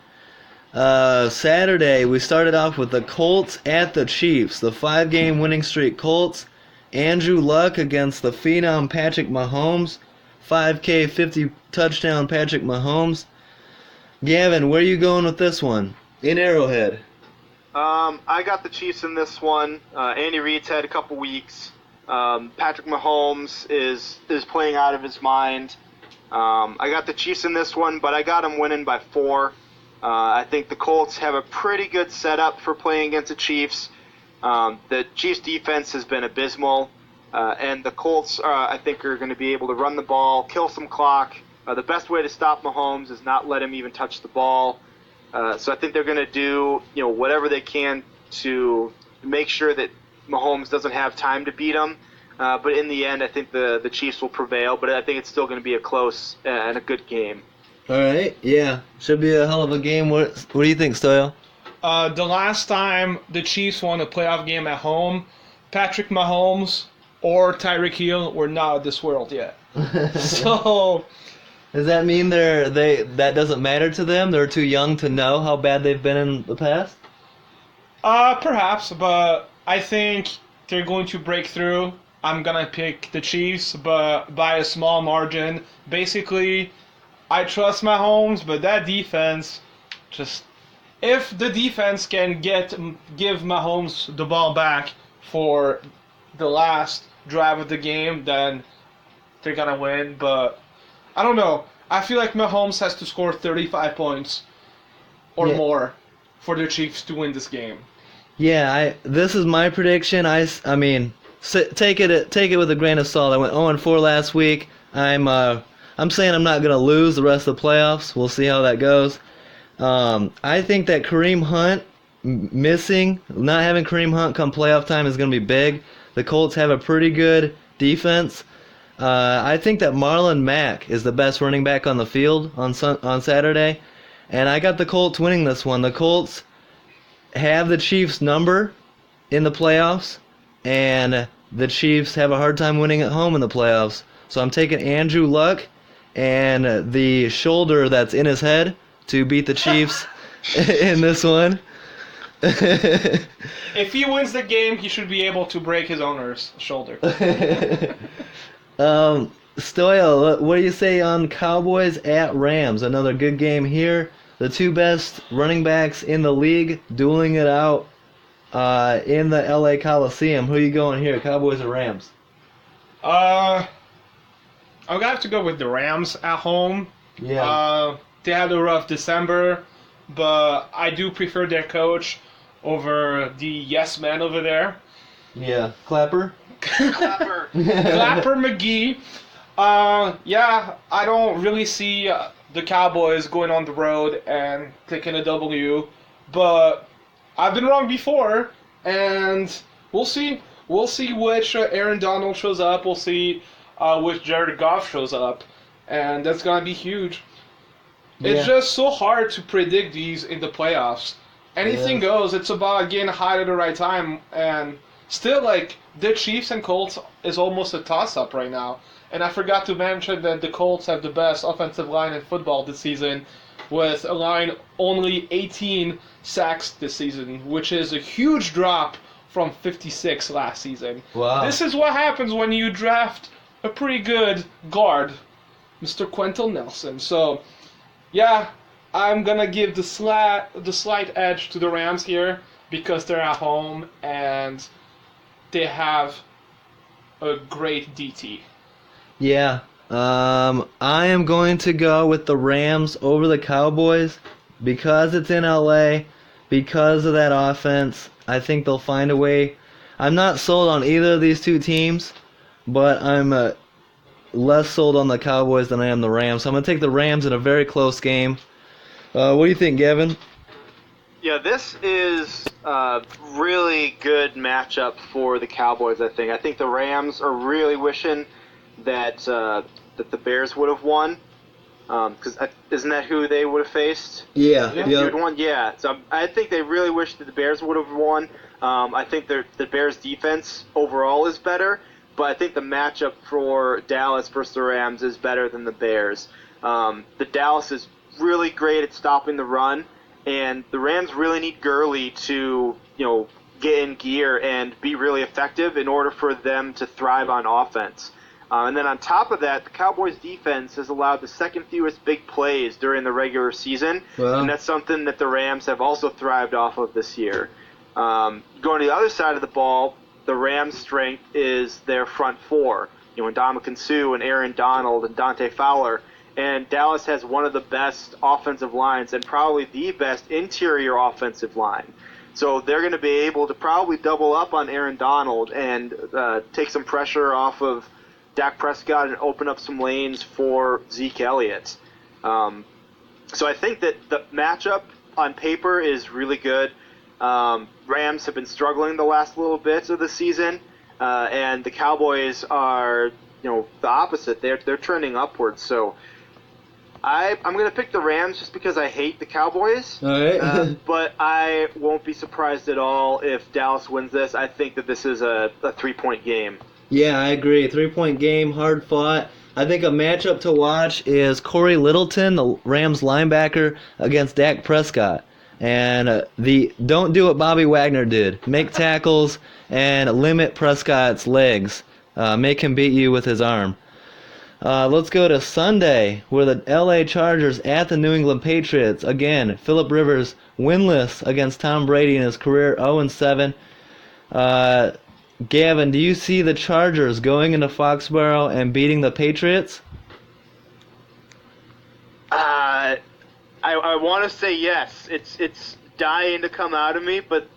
A: Saturday, we started off with the Colts at the Chiefs. The 5-game winning streak Colts. Andrew Luck against the phenom Patrick Mahomes. 5K, 50 touchdown Patrick Mahomes. Gavin, where are you going with this one? In Arrowhead.
C: I got the Chiefs in this one. Andy Reid's had a couple weeks. Patrick Mahomes is playing out of his mind. I got the Chiefs in this one, but I got him winning by 4. I think the Colts have a pretty good setup for playing against the Chiefs. The Chiefs' defense has been abysmal, and the Colts, I think, are going to be able to run the ball, kill some clock. The best way to stop Mahomes is not let him even touch the ball. So I think they're going to do whatever they can to make sure that Mahomes doesn't have time to beat him. But in the end, I think the Chiefs will prevail. But I think it's still going to be a close and a good game.
A: All right, yeah. Should be a hell of a game. What do you think, Stoyo?
B: The last time the Chiefs won a playoff game at home, Patrick Mahomes or Tyreek Hill were not of this world yet. So...
A: Does that mean that doesn't matter to them? They're too young to know how bad they've been in the past?
B: Perhaps, but I think they're going to break through. I'm going to pick the Chiefs, but by a small margin. Basically, I trust Mahomes, but that defense, if the defense can give Mahomes the ball back for the last drive of the game, then they're going to win, but... I don't know. I feel like Mahomes has to score 35 points or more for the Chiefs to win this game.
A: Yeah, this is my prediction. I mean, take it with a grain of salt. I went 0-4 last week. I'm saying I'm not gonna lose the rest of the playoffs. We'll see how that goes. I think that Kareem Hunt not having Kareem Hunt come playoff time is gonna be big. The Colts have a pretty good defense. I think that Marlon Mack is the best running back on the field on Saturday, and I got the Colts winning this one. The Colts have the Chiefs' number in the playoffs, and the Chiefs have a hard time winning at home in the playoffs. So I'm taking Andrew Luck and the shoulder that's in his head to beat the Chiefs in this one.
B: If he wins the game, he should be able to break his owner's shoulder.
A: Stoyo, what do you say on Cowboys at Rams? Another good game here. The two best running backs in the league dueling it out in the LA Coliseum. Who are you going here, Cowboys or Rams?
B: I'm gonna have to go with the Rams at home.
A: Yeah.
B: They had a rough December, but I do prefer their coach over the yes man over there.
A: Yeah. Clapper?
C: Clapper.
B: Clapper McGee. Yeah, I don't really see the Cowboys going on the road and taking a W, but I've been wrong before, and we'll see. We'll see which Aaron Donald shows up. We'll see which Jared Goff shows up, and that's gonna be huge.
A: Yeah.
B: It's just so hard to predict these in the playoffs. Anything goes. It's about getting hot at the right time, and still, the Chiefs and Colts is almost a toss-up right now. And I forgot to mention that the Colts have the best offensive line in football this season, with allowing only 18 sacks this season, which is a huge drop from 56 last season.
A: Wow.
B: This is what happens when you draft a pretty good guard, Mr. Quentin Nelson. So, yeah, I'm going to give the slight edge to the Rams here because they're at home and they have a great DT.
A: Yeah. I am going to go with the Rams over the Cowboys because it's in LA, because of that offense. I think they'll find a way. I'm not sold on either of these two teams, but I'm less sold on the Cowboys than I am the Rams. So I'm going to take the Rams in a very close game. What do you think, Gavin?
C: Yeah, this is a really good matchup for the Cowboys, I think. I think the Rams are really wishing that that the Bears would have won. Because isn't that who they would have faced?
A: Yeah.
C: Who had won? Yeah. So I think they really wish that the Bears would have won. I think the Bears' defense overall is better, but I think the matchup for Dallas versus the Rams is better than the Bears. The Dallas is really great at stopping the run, and the Rams really need Gurley to get in gear and be really effective in order for them to thrive on offense. And then on top of that, the Cowboys' defense has allowed the second fewest big plays during the regular season, and that's something that the Rams have also thrived off of this year. Going to the other side of the ball, the Rams' strength is their front four. Ndamukong Suh and Aaron Donald and Dante Fowler. And Dallas has one of the best offensive lines and probably the best interior offensive line. So they're going to be able to probably double up on Aaron Donald and take some pressure off of Dak Prescott and open up some lanes for Zeke Elliott. So I think that the matchup on paper is really good. Rams have been struggling the last little bit of the season, and the Cowboys are, the opposite. They're trending upwards. So I'm going to pick the Rams just because I hate the Cowboys.
A: All right.
C: But I won't be surprised at all if Dallas wins this. I think that this is a 3-point game.
A: Yeah, I agree. 3-point game, hard fought. I think a matchup to watch is Corey Littleton, the Rams linebacker, against Dak Prescott. And don't do what Bobby Wagner did. Make tackles and limit Prescott's legs. Make him beat you with his arm. Let's go to Sunday, where the LA Chargers at the New England Patriots. Again, Phillip Rivers winless against Tom Brady in his career 0-7. Gavin, do you see the Chargers going into Foxborough and beating the Patriots?
C: I want to say yes. It's dying to come out of me, but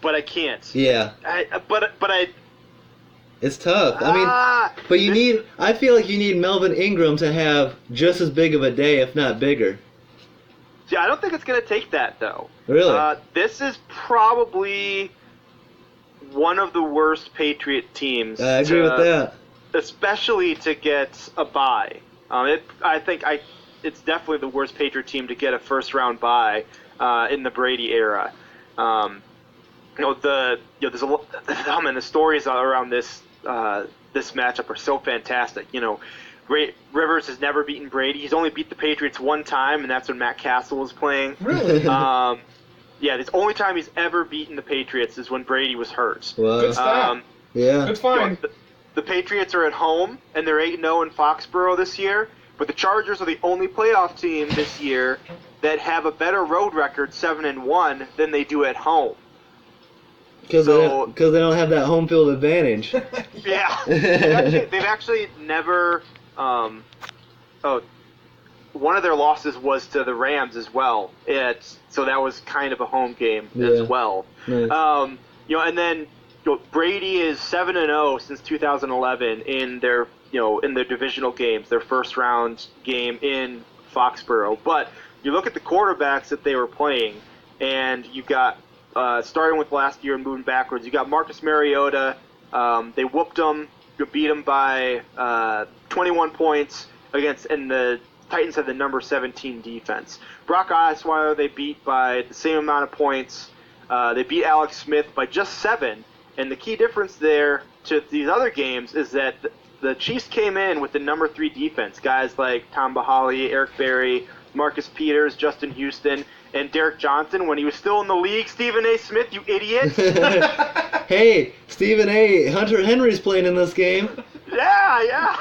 C: I can't.
A: Yeah.
C: I.
A: It's tough. But I feel like you need Melvin Ingram to have just as big of a day, if not bigger.
C: Yeah, I don't think it's going to take that, though.
A: Really?
C: This is probably one of the worst Patriot teams.
A: I agree with that.
C: Especially to get a bye. I think it's definitely the worst Patriot team to get a first-round bye in the Brady era. The stories around this matchup are so fantastic. Rivers has never beaten Brady. He's only beat the Patriots one time, and that's when Matt Castle was playing.
B: Really?
C: Yeah, the only time he's ever beaten the Patriots is when Brady was hurt.
A: Well,
B: good stat.
A: Yeah.
B: It's fine.
C: The Patriots are at home, and they're 8-0 in Foxborough this year, but the Chargers are the only playoff team this year that have a better road record, 7-1, than they do at home.
A: Because they don't have that home field advantage.
C: Yeah. They've actually never... one of their losses was to the Rams as well. So that was kind of a home game as well.
A: Nice.
C: And then Brady is 7-0 since 2011 in their divisional games, their first round game in Foxborough. But you look at the quarterbacks that they were playing, and you got starting with last year and moving backwards, you got Marcus Mariota. They whooped him, beat him by 21 points and the Titans had the number 17 defense. Brock Osweiler they beat by the same amount of points. They beat Alex Smith by just 7. And the key difference there to these other games is that the Chiefs came in with the number 3 defense. Guys like Tom Bahali, Eric Berry, Marcus Peters, Justin Houston, and Derek Johnson when he was still in the league. Stephen A. Smith, you idiot!
A: Hey, Stephen A. Hunter Henry's playing in this game.
C: Yeah.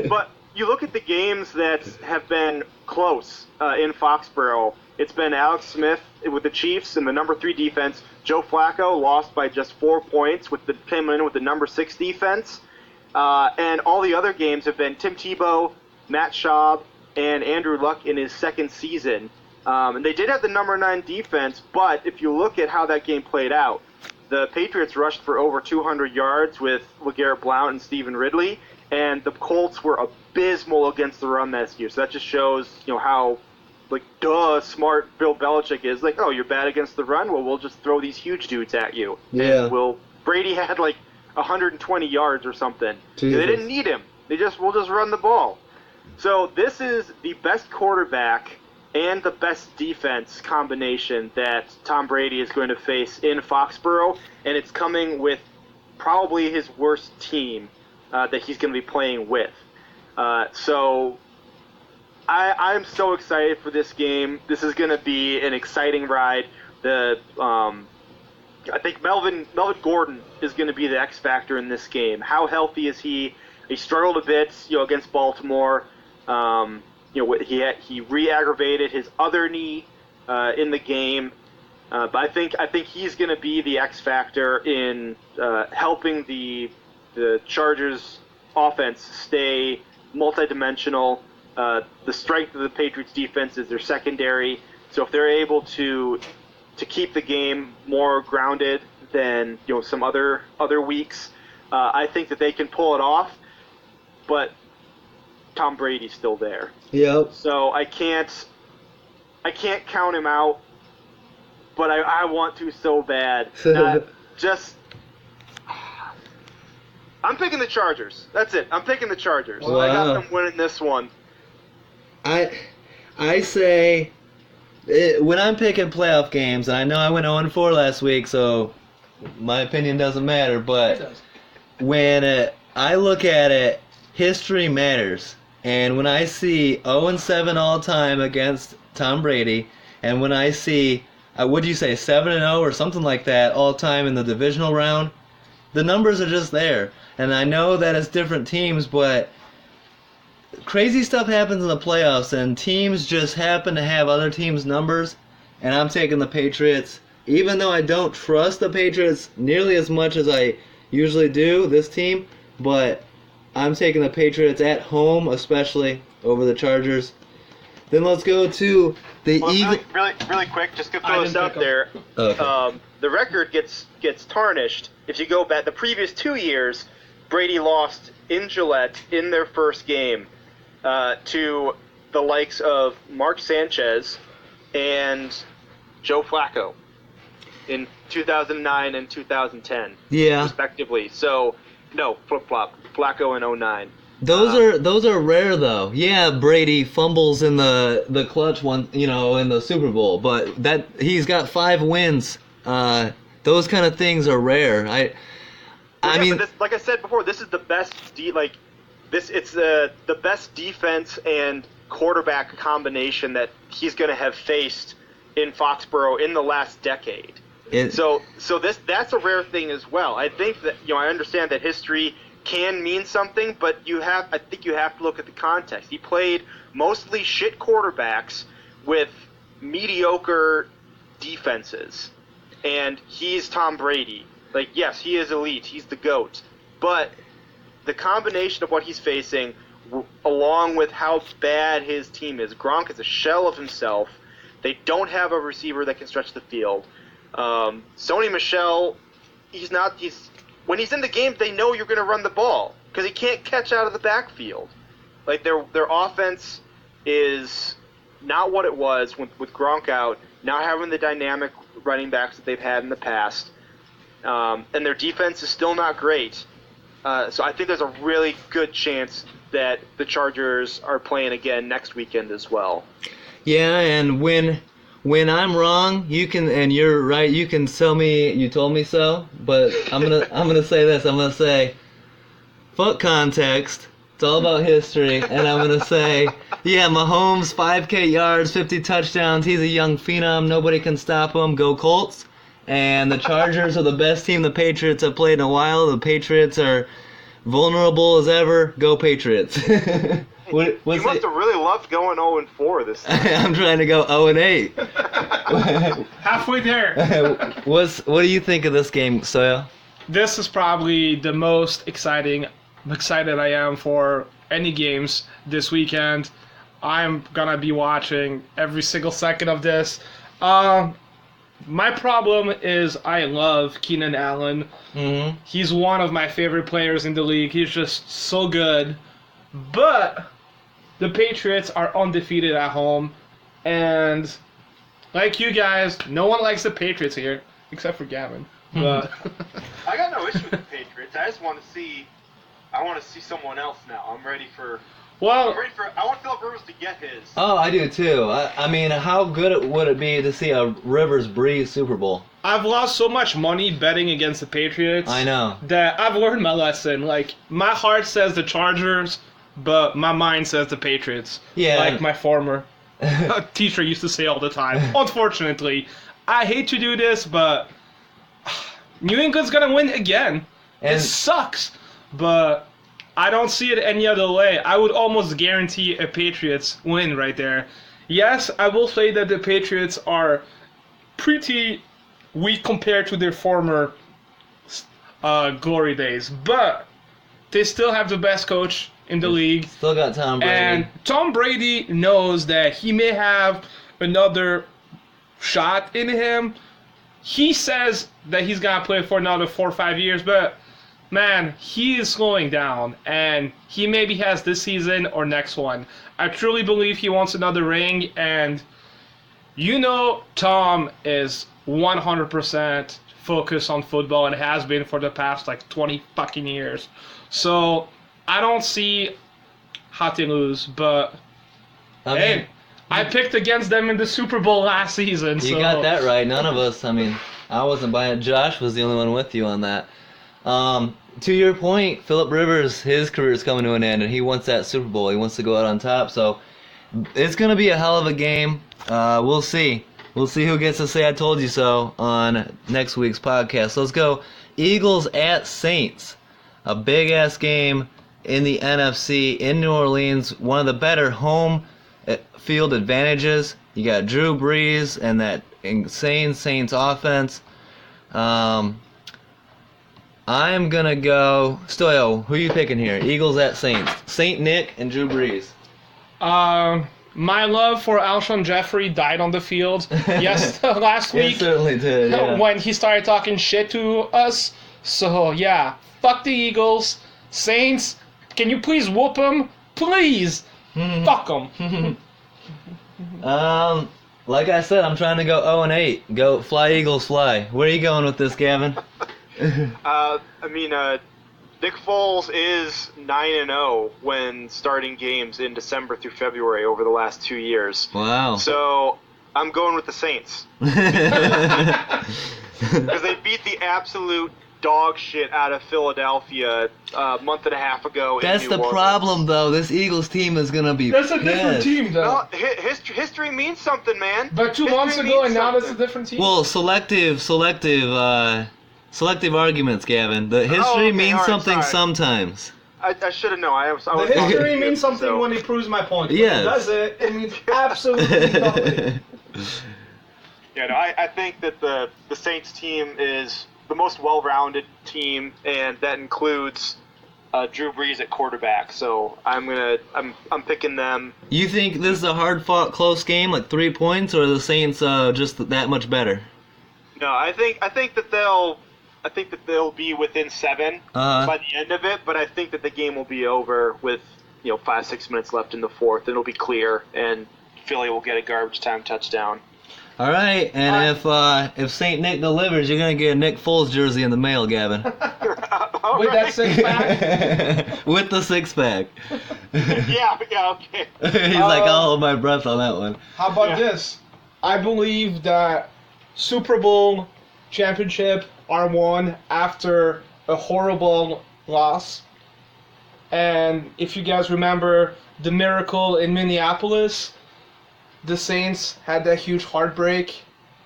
C: But you look at the games that have been close in Foxborough. It's been Alex Smith with the Chiefs and the number 3 defense. Joe Flacco lost by just 4 points came in with the number 6 defense. And all the other games have been Tim Tebow, Matt Schaub, and Andrew Luck in his second season. And they did have the number 9 defense, but if you look at how that game played out, the Patriots rushed for over 200 yards with LeGarrette Blount and Stephen Ridley, and the Colts were abysmal against the run this year. So that just shows, how, smart Bill Belichick is. Like, oh, you're bad against the run? Well, we'll just throw these huge dudes at you.
A: Yeah.
C: And Brady had 120 yards or something.
A: Jesus.
C: They didn't need him. We'll just run the ball. So this is the best quarterback and the best defense combination that Tom Brady is going to face in Foxborough, and it's coming with probably his worst team that he's going to be playing with. So I'm so excited for this game. This is going to be an exciting ride. I think Melvin Gordon is going to be the X factor in this game. How healthy is he? He struggled a bit, against Baltimore. He re-aggravated his other knee in the game, but I think he's going to be the X factor in helping the Chargers offense stay multidimensional. The strength of the Patriots defense is their secondary, so if they're able to keep the game more grounded than some other weeks, I think that they can pull it off. But Tom Brady's still there.
A: Yep.
C: So I can't count him out, but I want to so bad. I'm picking the Chargers. That's it. I'm picking the Chargers.
A: Wow.
C: I got them winning this one.
A: I say, when I'm picking playoff games, and I know I went 0-4 last week, so my opinion doesn't matter, but when I look at it, history matters. And when I see 0-7 all time against Tom Brady, and when I see, would you say 7-0 or something like that all time in the divisional round, the numbers are just there. And I know that it's different teams, but crazy stuff happens in the playoffs, and teams just happen to have other teams' numbers, and I'm taking the Patriots. Even though I don't trust the Patriots nearly as much as I usually do, this team, but I'm taking the Patriots at home, especially over the Chargers. Then let's go to the Eagles.
C: Really quick, just to throw this out there.
A: Okay.
C: The record gets tarnished if you go back the previous 2 years. Brady lost in Gillette in their first game to the likes of Mark Sanchez and Joe Flacco in 2009 and 2010, respectively. So, no, flip-flop. Flacco in 2009.
A: Those are rare though. Yeah, Brady fumbles in the clutch one, in the Super Bowl, but that he's got 5 wins. Those kind of things are rare. I mean,
C: but like I said before, this is the best it's the best defense and quarterback combination that he's going to have faced in Foxborough in the last decade. So that's a rare thing as well. I think that I understand that history can mean something, but I think you have to look at the context. He played mostly shit quarterbacks with mediocre defenses, and he's Tom Brady. Yes, he is elite. He's the GOAT. But the combination of what he's facing, along with how bad his team is, Gronk is a shell of himself. They don't have a receiver that can stretch the field. Sony Michel, when he's in the game, they know you're going to run the ball because he can't catch out of the backfield. Their offense is not what it was with Gronk out, not having the dynamic running backs that they've had in the past. And their defense is still not great. So I think there's a really good chance that the Chargers are playing again next weekend as well.
A: Yeah, and when I'm wrong, you can, and you're right, you can tell me you told me so. But I'm gonna say this. I'm gonna say, fuck context. It's all about history, and I'm gonna say, yeah, Mahomes, 5K yards, 50 touchdowns. He's a young phenom. Nobody can stop him. Go Colts. And the Chargers are the best team the Patriots have played in a while. The Patriots are vulnerable as ever. Go Patriots.
C: You must have really loved going 0-4 this time.
A: I'm trying to go 0-8.
B: Halfway there.
A: What do you think of this game, Stoyo?
B: This is probably the most excited I am for any games this weekend. I'm gonna be watching every single second of this. My problem is I love Keenan Allen.
A: Mm-hmm.
B: He's one of my favorite players in the league. He's just so good. But the Patriots are undefeated at home. And like you guys, no one likes the Patriots here, except for Gavin. But
C: I got no issue with the Patriots. I just want to see. I want to see someone else now. I'm ready for.
B: well,
C: I want Philip Rivers to get his.
A: Oh, I do too. I mean, how good would it be to see a Rivers Breeze Super Bowl?
B: I've lost so much money betting against the Patriots.
A: I know.
B: That I've learned my lesson. Like, my heart says the Chargers, but my mind says the Patriots.
A: Yeah.
B: Like my former teacher used to say all the time. Unfortunately, I hate to do this, but New England's gonna win again.
A: And
B: It sucks, but I don't see it any other way. I would almost guarantee a Patriots win right there. Yes, I will say that the Patriots are pretty weak compared to their former glory days, but they still have the best coach in the league.
A: still got Tom Brady.
B: And Tom Brady knows that he may have another shot in him. He says that he's going to play for another 4 or 5 years, but man, he is slowing down, and he maybe has this season or next one. I truly believe he wants another ring, and you know Tom is 100% focused on football and has been for the past like 20 fucking years. So I don't see how they lose, but hey, I picked against them in the Super Bowl last season.
A: You got that right. None of us. I mean, I wasn't buying it. Josh was the only one with you on that. To your point, Philip Rivers, his career is coming to an end, and he wants that Super Bowl. He wants to go out on top. So it's going to be a hell of a game. We'll see. We'll see who gets to say I told you so on next week's podcast. Let's go Eagles at Saints. A big-ass game in the NFC in New Orleans. One of the better home field advantages. You got Drew Brees and that insane Saints offense. I'm going to go... Stoyo, who are you picking here? Eagles at Saints. Saint Nick and Drew Brees.
B: My love for Alshon Jeffrey died on the field last week.
A: It certainly did, yeah.
B: When he started talking shit to us. So, yeah. Fuck the Eagles. Saints, can you please whoop them? Please! Fuck them.
A: Like I said, I'm trying to go 0-8. Go fly Eagles fly. Where are you going with this, Gavin?
C: Nick Foles is 9-0 when starting games in December through February over the last 2 years.
A: Wow.
C: So I'm going with the Saints because they beat the absolute dog shit out of Philadelphia a month and a half ago.
A: That's
C: in New
A: the
C: Orleans.
A: problem, though. This Eagles team is gonna be.
B: That's a different
A: pissed.
B: team, though.
C: No, history means something, man.
B: But 2 months
C: History
B: ago,
C: means
B: and now that's a
C: something.
B: different team.
A: Well, selective arguments, Gavin. The history
C: okay,
A: means
C: all right,
A: something
C: sorry.
A: sometimes.
C: I should have known. I was
B: the
C: talking
B: history
C: to you,
B: means something
C: so-
B: when it proves my point. When
A: Yes.
B: it does it, it means absolutely nothing.
C: Yeah, no, I think that the Saints team is the most well-rounded team, and that includes Drew Brees at quarterback. So I'm picking them.
A: You think this is a hard-fought, close game, like 3 points, or are the Saints just that much better?
C: No, I think that they'll be within 7 by the end of it, but I think that the game will be over with 5-6 minutes left in the fourth, and it'll be clear, and Philly will get a garbage time touchdown.
A: All right, and if Saint Nick delivers, you're gonna get a Nick Foles jersey in the mail, Gavin.
B: With that 6-pack?
A: With the 6-pack.
C: yeah, okay.
A: He's like, I'll hold my breath on that one.
B: How about this? I believe that Super Bowl championship are won after a horrible loss. And if you guys remember the miracle in Minneapolis, the Saints had that huge heartbreak,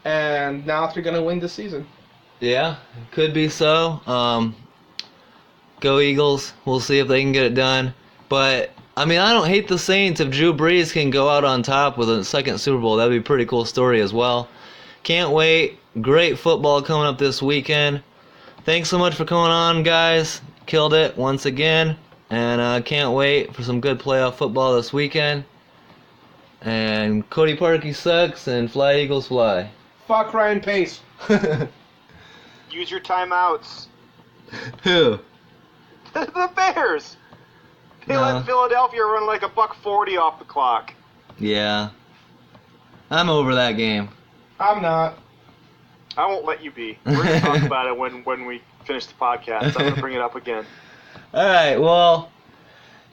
B: and now they're going to win this season.
A: Yeah, could be so. Go Eagles. We'll see if they can get it done. But, I mean, I don't hate the Saints. If Drew Brees can go out on top with a second Super Bowl, that'd be a pretty cool story as well. Can't wait. Great football coming up this weekend. Thanks so much for coming on, guys. Killed it once again. And can't wait for some good playoff football this weekend. And Cody Parkey sucks, and Fly Eagles fly.
B: Fuck Ryan Pace.
C: Use your timeouts.
A: Who?
C: The Bears. They
A: No.
C: let Philadelphia run like $1.40 off the clock.
A: Yeah. I'm over that game.
B: I'm not.
C: I won't let you be. We're going to talk about it when we finish the podcast. I'm going to bring it up again.
A: All right, well,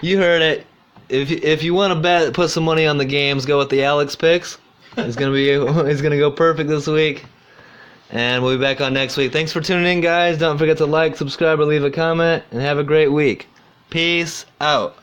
A: you heard it. If you want to bet, put some money on the games, go with the Alex picks. It's gonna go perfect this week, and we'll be back on next week. Thanks for tuning in, guys. Don't forget to like, subscribe, or leave a comment, and have a great week. Peace out.